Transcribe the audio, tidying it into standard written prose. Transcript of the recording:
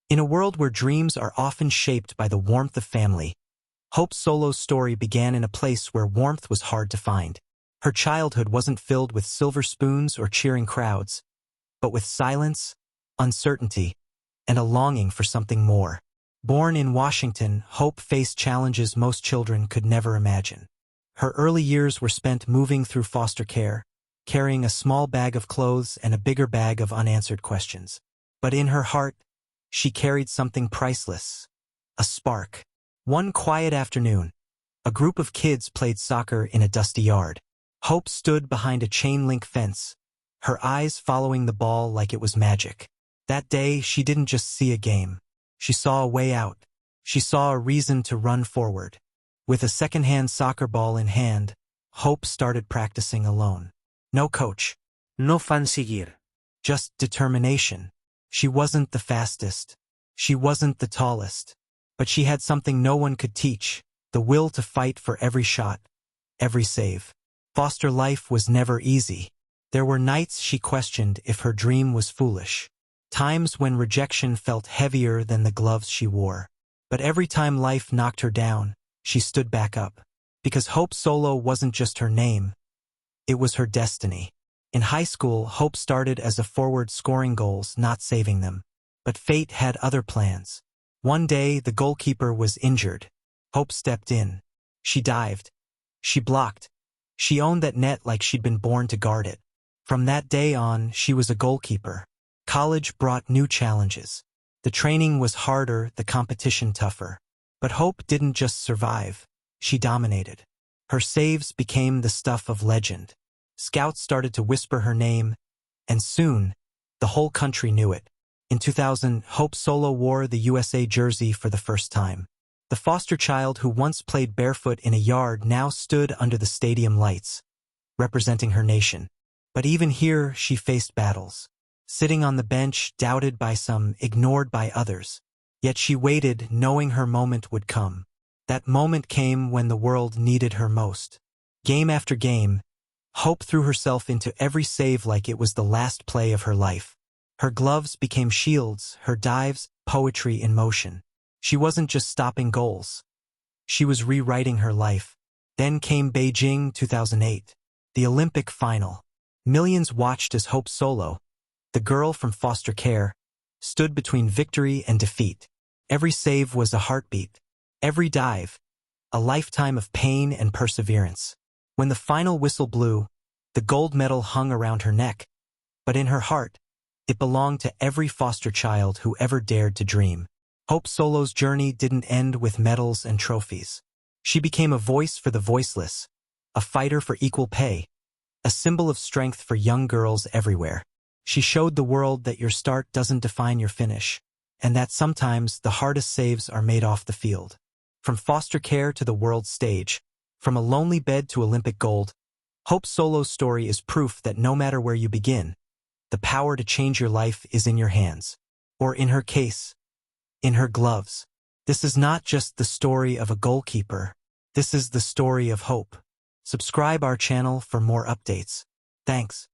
In a world where dreams are often shaped by the warmth of family, Hope Solo's story began in a place where warmth was hard to find. Her childhood wasn't filled with silver spoons or cheering crowds, but with silence, uncertainty, and a longing for something more. Born in Washington, Hope faced challenges most children could never imagine. Her early years were spent moving through foster care, carrying a small bag of clothes and a bigger bag of unanswered questions. But in her heart, she carried something priceless, a spark. One quiet afternoon, a group of kids played soccer in a dusty yard. Hope stood behind a chain-link fence, her eyes following the ball like it was magic. That day, she didn't just see a game. She saw a way out. She saw a reason to run forward. With a second-hand soccer ball in hand, Hope started practicing alone. No coach. No fancy gear. Just determination. She wasn't the fastest. She wasn't the tallest. But she had something no one could teach, the will to fight for every shot, every save. Foster life was never easy. There were nights she questioned if her dream was foolish. Times when rejection felt heavier than the gloves she wore. But every time life knocked her down, she stood back up. Because Hope Solo wasn't just her name, it was her destiny. In high school, Hope started as a forward scoring goals, not saving them. But fate had other plans. One day, the goalkeeper was injured. Hope stepped in. She dived. She blocked. She owned that net like she'd been born to guard it. From that day on, she was a goalkeeper. College brought new challenges. The training was harder, the competition tougher. But Hope didn't just survive. She dominated. Her saves became the stuff of legend. Scouts started to whisper her name, and soon, the whole country knew it. In 2000, Hope Solo wore the USA jersey for the first time. The foster child who once played barefoot in a yard now stood under the stadium lights, representing her nation. But even here, she faced battles. Sitting on the bench, doubted by some, ignored by others. Yet she waited, knowing her moment would come. That moment came when the world needed her most. Game after game, Hope threw herself into every save like it was the last play of her life. Her gloves became shields, her dives, poetry in motion. She wasn't just stopping goals. She was rewriting her life. Then came Beijing 2008, the Olympic final. Millions watched as Hope Solo, the girl from foster care, stood between victory and defeat. Every save was a heartbeat. Every dive, a lifetime of pain and perseverance. When the final whistle blew, the gold medal hung around her neck. But in her heart, it belonged to every foster child who ever dared to dream. Hope Solo's journey didn't end with medals and trophies. She became a voice for the voiceless, a fighter for equal pay, a symbol of strength for young girls everywhere. She showed the world that your start doesn't define your finish, and that sometimes the hardest saves are made off the field. From foster care to the world stage, from a lonely bed to Olympic gold, Hope Solo's story is proof that no matter where you begin, the power to change your life is in your hands. Or in her case, in her gloves. This is not just the story of a goalkeeper. This is the story of hope. Subscribe our channel for more updates. Thanks.